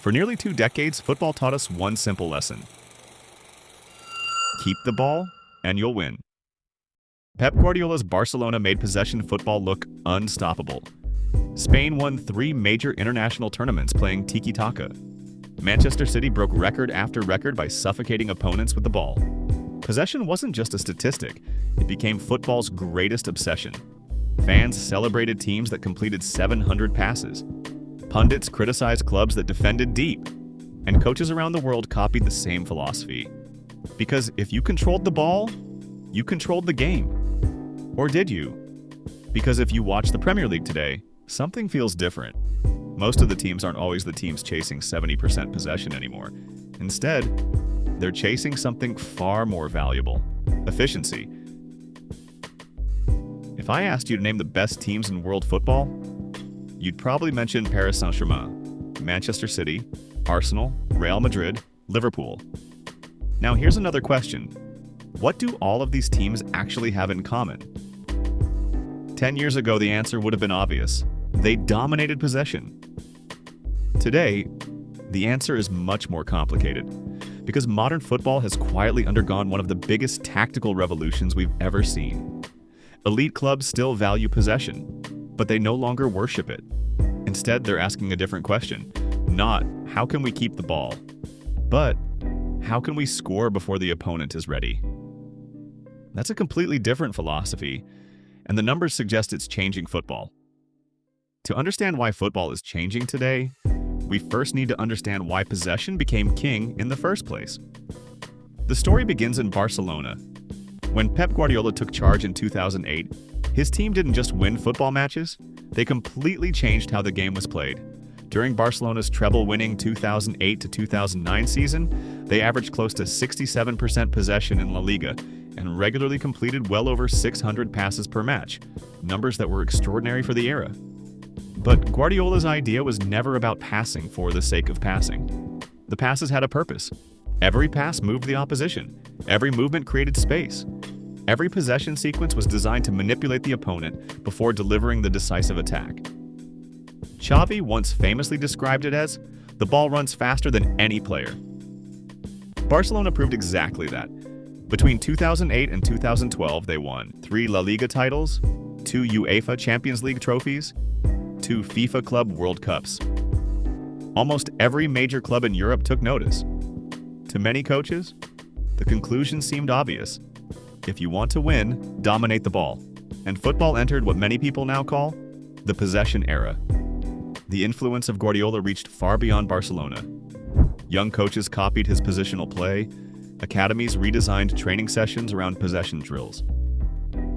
For nearly 2 decades, football taught us one simple lesson. Keep the ball, and you'll win. Pep Guardiola's Barcelona made possession football look unstoppable. Spain won 3 major international tournaments playing tiki-taka. Manchester City broke record after record by suffocating opponents with the ball. Possession wasn't just a statistic, it became football's greatest obsession. Fans celebrated teams that completed 700 passes. Pundits criticized clubs that defended deep. And coaches around the world copied the same philosophy. Because if you controlled the ball, you controlled the game. Or did you? Because if you watch the Premier League today, something feels different. Most of the teams aren't always the teams chasing 70% possession anymore. Instead, they're chasing something far more valuable: efficiency. If I asked you to name the best teams in world football, you'd probably mention Paris Saint-Germain, Manchester City, Arsenal, Real Madrid, Liverpool. Now here's another question. What do all of these teams actually have in common? 10 years ago, the answer would have been obvious. They dominated possession. Today, the answer is much more complicated, because modern football has quietly undergone one of the biggest tactical revolutions we've ever seen. Elite clubs still value possession, but they no longer worship it. Instead, they're asking a different question. Not, how can we keep the ball? But, how can we score before the opponent is ready? That's a completely different philosophy, and the numbers suggest it's changing football. To understand why football is changing today, we first need to understand why possession became king in the first place. The story begins in Barcelona. When Pep Guardiola took charge in 2008, his team didn't just win football matches, they completely changed how the game was played. During Barcelona's treble-winning 2008 to 2009 season, they averaged close to 67% possession in La Liga and regularly completed well over 600 passes per match, numbers that were extraordinary for the era. But Guardiola's idea was never about passing for the sake of passing. The passes had a purpose. Every pass moved the opposition. Every movement created space. Every possession sequence was designed to manipulate the opponent before delivering the decisive attack. Xavi once famously described it as, "The ball runs faster than any player." Barcelona proved exactly that. Between 2008 and 2012, they won 3 La Liga titles, 2 UEFA Champions League trophies, 2 FIFA Club World Cups. Almost every major club in Europe took notice. To many coaches, the conclusion seemed obvious. If you want to win, dominate the ball. And football entered what many people now call the possession era. The influence of Guardiola reached far beyond Barcelona. Young coaches copied his positional play. Academies redesigned training sessions around possession drills.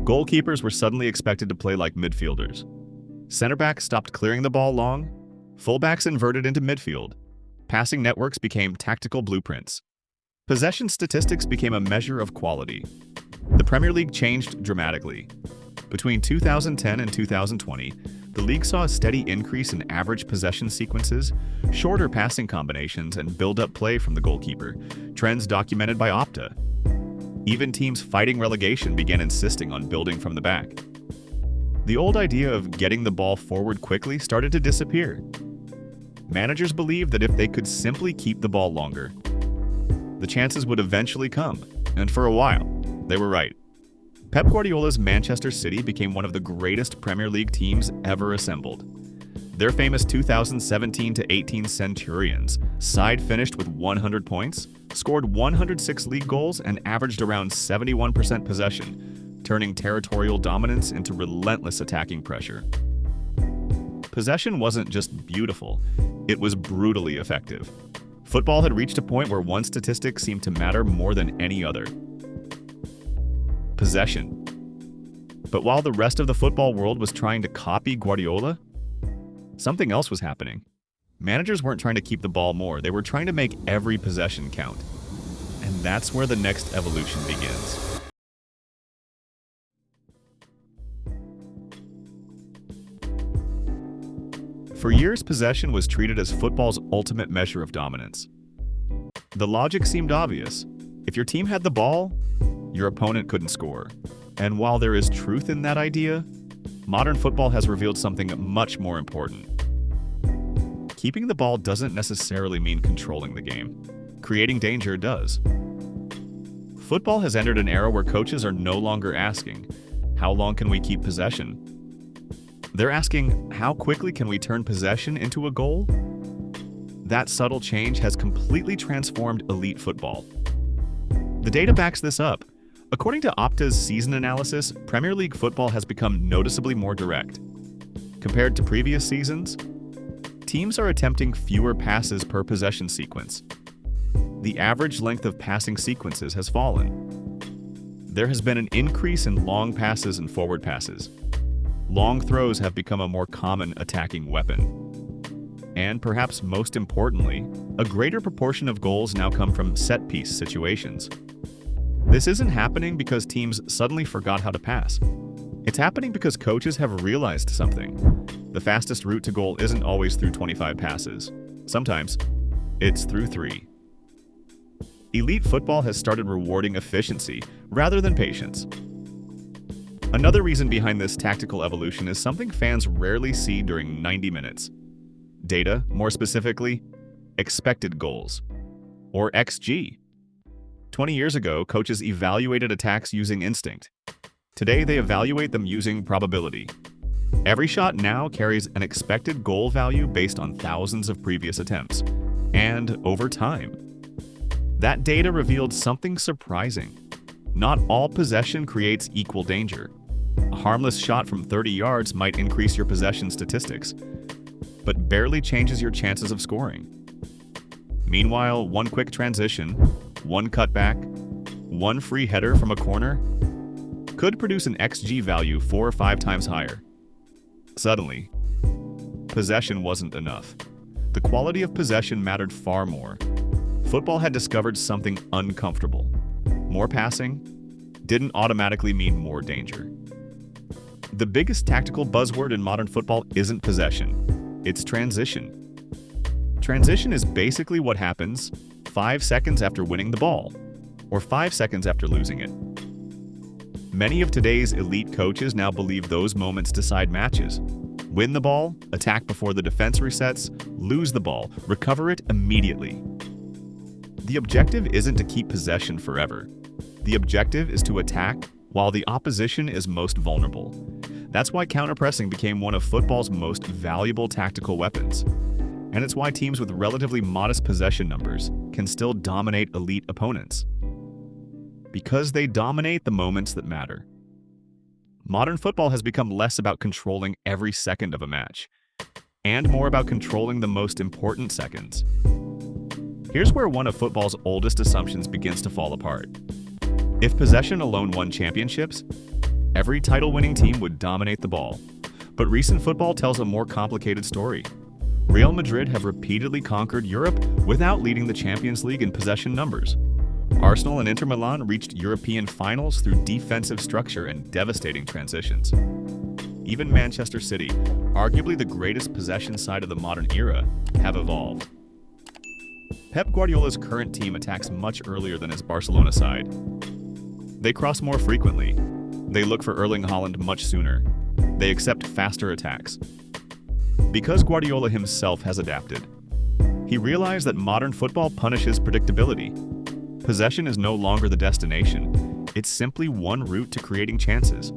Goalkeepers were suddenly expected to play like midfielders. Center backs stopped clearing the ball long. Fullbacks inverted into midfield. Passing networks became tactical blueprints. Possession statistics became a measure of quality. The Premier League changed dramatically. Between 2010 and 2020, the league saw a steady increase in average possession sequences, shorter passing combinations, and build-up play from the goalkeeper, trends documented by Opta. Even teams fighting relegation began insisting on building from the back. The old idea of getting the ball forward quickly started to disappear. Managers believed that if they could simply keep the ball longer, the chances would eventually come, and for a while, they were right. Pep Guardiola's Manchester City became one of the greatest Premier League teams ever assembled. Their famous 2017-18 Centurions side finished with 100 points, scored 106 league goals, and averaged around 71% possession, turning territorial dominance into relentless attacking pressure. Possession wasn't just beautiful, it was brutally effective. Football had reached a point where one statistic seemed to matter more than any other: possession. But while the rest of the football world was trying to copy Guardiola, something else was happening. Managers weren't trying to keep the ball more, they were trying to make every possession count. And that's where the next evolution begins. For years, possession was treated as football's ultimate measure of dominance. The logic seemed obvious. If your team had the ball, your opponent couldn't score. And while there is truth in that idea, modern football has revealed something much more important. keeping the ball doesn't necessarily mean controlling the game. Creating danger does. Football has entered an era where coaches are no longer asking, "How long can we keep possession?" They're asking, "How quickly can we turn possession into a goal?" That subtle change has completely transformed elite football. The data backs this up. According to Opta's season analysis, Premier League football has become noticeably more direct. Compared to previous seasons, teams are attempting fewer passes per possession sequence. The average length of passing sequences has fallen. There has been an increase in long passes and forward passes. Long throws have become a more common attacking weapon. And perhaps most importantly, a greater proportion of goals now come from set-piece situations. This isn't happening because teams suddenly forgot how to pass. It's happening because coaches have realized something. The fastest route to goal isn't always through 25 passes. Sometimes, it's through 3. Elite football has started rewarding efficiency rather than patience. Another reason behind this tactical evolution is something fans rarely see during 90 minutes. Data, more specifically, expected goals, or XG. 20 years ago, coaches evaluated attacks using instinct. Today, they evaluate them using probability. Every shot now carries an expected goal value based on thousands of previous attempts, and over time. That data revealed something surprising. Not all possession creates equal danger. A harmless shot from 30 yards might increase your possession statistics, but barely changes your chances of scoring. Meanwhile, one quick transition, one cutback, one free header from a corner could produce an XG value 4 or 5 times higher. Suddenly, possession wasn't enough. The quality of possession mattered far more. Football had discovered something uncomfortable. More passing didn't automatically mean more danger. The biggest tactical buzzword in modern football isn't possession, it's transition. Transition is basically what happens 5 seconds after winning the ball, or 5 seconds after losing it. Many of today's elite coaches now believe those moments decide matches. Win the ball, attack before the defense resets, lose the ball, recover it immediately. The objective isn't to keep possession forever. The objective is to attack while the opposition is most vulnerable. That's why counterpressing became one of football's most valuable tactical weapons. And it's why teams with relatively modest possession numbers can still dominate elite opponents. Because they dominate the moments that matter. Modern football has become less about controlling every second of a match, and more about controlling the most important seconds. Here's where one of football's oldest assumptions begins to fall apart. If possession alone won championships, every title-winning team would dominate the ball. But recent football tells a more complicated story. Real Madrid have repeatedly conquered Europe without leading the Champions League in possession numbers. Arsenal and Inter Milan reached European finals through defensive structure and devastating transitions. Even Manchester City, arguably the greatest possession side of the modern era, have evolved. Pep Guardiola's current team attacks much earlier than his Barcelona side. They cross more frequently. They look for Erling Haaland much sooner. They accept faster attacks. Because Guardiola himself has adapted, he realized that modern football punishes predictability. Possession is no longer the destination. It's simply one route to creating chances.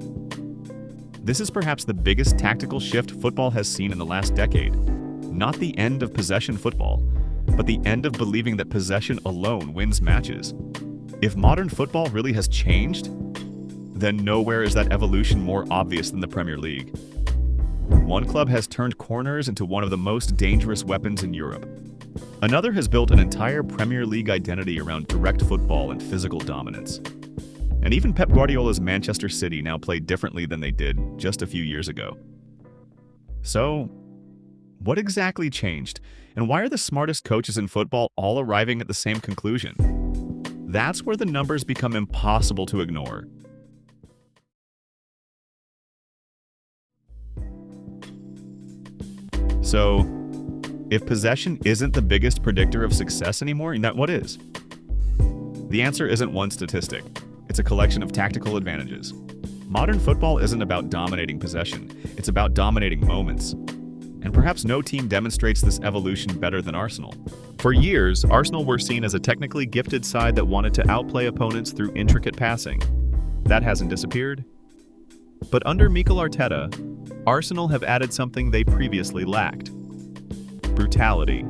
This is perhaps the biggest tactical shift football has seen in the last decade. Not the end of possession football, but the end of believing that possession alone wins matches. If modern football really has changed, then nowhere is that evolution more obvious than the Premier League. One club has turned corners into one of the most dangerous weapons in Europe. Another has built an entire Premier League identity around direct football and physical dominance. And even Pep Guardiola's Manchester City now play differently than they did just a few years ago. So, what exactly changed, and why are the smartest coaches in football all arriving at the same conclusion? That's where the numbers become impossible to ignore. So, if possession isn't the biggest predictor of success anymore, then what is? The answer isn't one statistic. It's a collection of tactical advantages. Modern football isn't about dominating possession. It's about dominating moments. And perhaps no team demonstrates this evolution better than Arsenal. For years, Arsenal were seen as a technically gifted side that wanted to outplay opponents through intricate passing. That hasn't disappeared. But under Mikel Arteta, Arsenal have added something they previously lacked: brutality.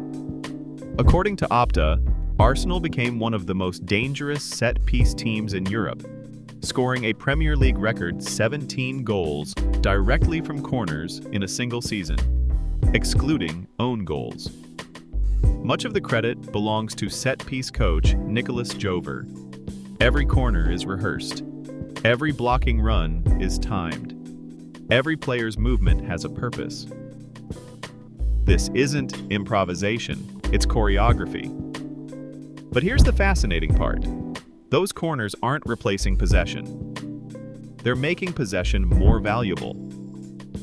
According to Opta, Arsenal became one of the most dangerous set-piece teams in Europe, scoring a Premier League record 17 goals directly from corners in a single season, excluding own goals. Much of the credit belongs to set-piece coach Nicolas Jover. Every corner is rehearsed. Every blocking run is timed. Every player's movement has a purpose. This isn't improvisation, it's choreography. But here's the fascinating part. Those corners aren't replacing possession. They're making possession more valuable.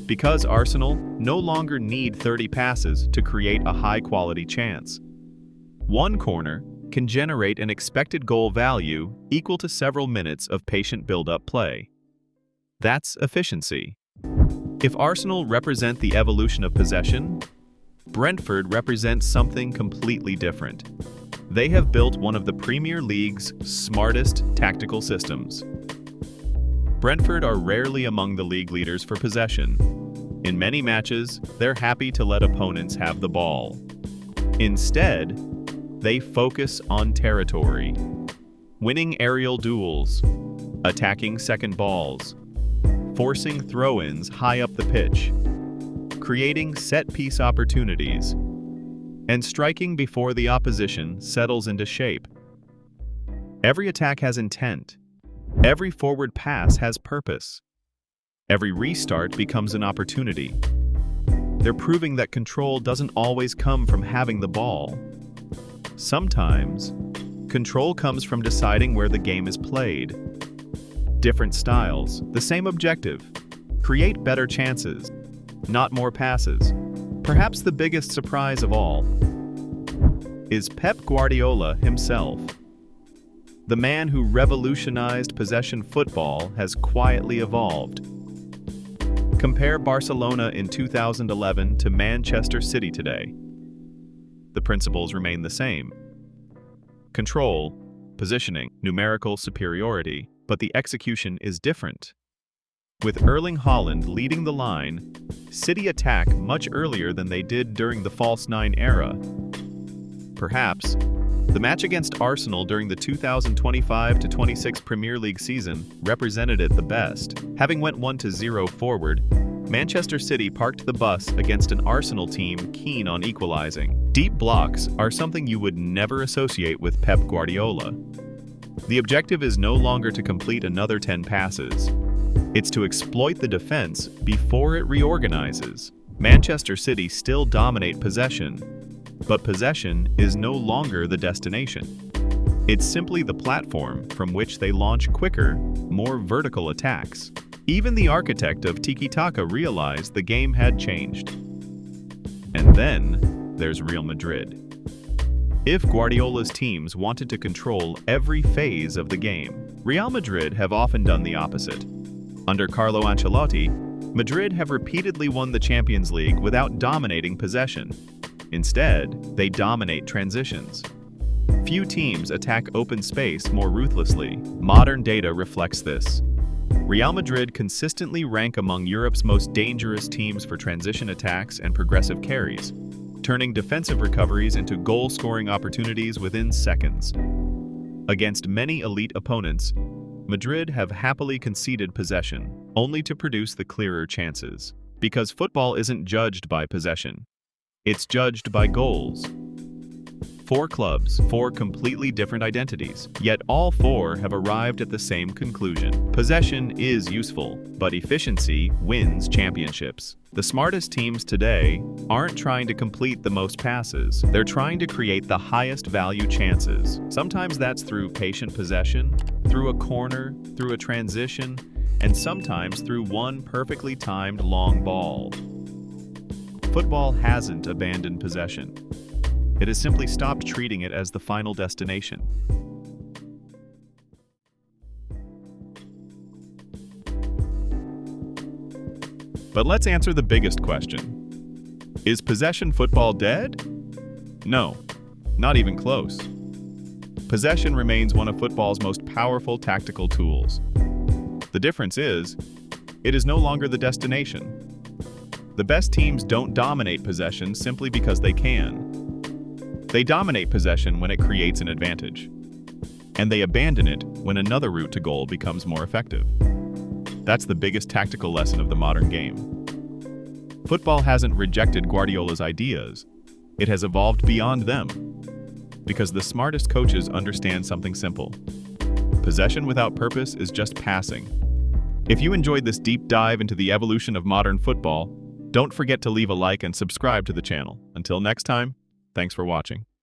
Because Arsenal no longer need 30 passes to create a high-quality chance. One corner can generate an expected goal value equal to several minutes of patient build-up play. That's efficiency. If Arsenal represent the evolution of possession, Brentford represents something completely different. They have built one of the Premier League's smartest tactical systems. Brentford are rarely among the league leaders for possession. In many matches, they're happy to let opponents have the ball. Instead, they focus on territory, winning aerial duels, attacking second balls, forcing throw-ins high up the pitch, creating set-piece opportunities, and striking before the opposition settles into shape. Every attack has intent. Every forward pass has purpose. Every restart becomes an opportunity. They're proving that control doesn't always come from having the ball. Sometimes, control comes from deciding where the game is played. Different styles, the same objective: create better chances, not more passes. Perhaps the biggest surprise of all is Pep Guardiola himself. The man who revolutionized possession football has quietly evolved. Compare Barcelona in 2011 to Manchester City today. The principles remain the same. Control, positioning, numerical superiority, but the execution is different. With Erling Haaland leading the line, City attack much earlier than they did during the false nine era. Perhaps, the match against Arsenal during the 2025-26 Premier League season represented it the best. Having went 1-0 forward, Manchester City parked the bus against an Arsenal team keen on equalizing. Deep blocks are something you would never associate with Pep Guardiola. The objective is no longer to complete another 10 passes. It's to exploit the defense before it reorganizes. Manchester City still dominate possession, but possession is no longer the destination. It's simply the platform from which they launch quicker, more vertical attacks. Even the architect of tiki-taka realized the game had changed. And then there's Real Madrid. If Guardiola's teams wanted to control every phase of the game, Real Madrid have often done the opposite. Under Carlo Ancelotti, Madrid have repeatedly won the Champions League without dominating possession. Instead, they dominate transitions. Few teams attack open space more ruthlessly. Modern data reflects this. Real Madrid consistently rank among Europe's most dangerous teams for transition attacks and progressive carries, turning defensive recoveries into goal-scoring opportunities within seconds. Against many elite opponents, Madrid have happily conceded possession, only to produce the clearer chances. Because football isn't judged by possession. It's judged by goals. 4 clubs, 4 completely different identities, yet all 4 have arrived at the same conclusion. Possession is useful, but efficiency wins championships. The smartest teams today aren't trying to complete the most passes. They're trying to create the highest value chances. Sometimes that's through patient possession, through a corner, through a transition, and sometimes through one perfectly timed long ball. Football hasn't abandoned possession. It has simply stopped treating it as the final destination. But let's answer the biggest question. Is possession football dead? No, not even close. Possession remains one of football's most powerful tactical tools. The difference is, it is no longer the destination. The best teams don't dominate possession simply because they can. They dominate possession when it creates an advantage. And they abandon it when another route to goal becomes more effective. That's the biggest tactical lesson of the modern game. Football hasn't rejected Guardiola's ideas. It has evolved beyond them. Because the smartest coaches understand something simple. Possession without purpose is just passing. If you enjoyed this deep dive into the evolution of modern football, don't forget to leave a like and subscribe to the channel. Until next time, thanks for watching.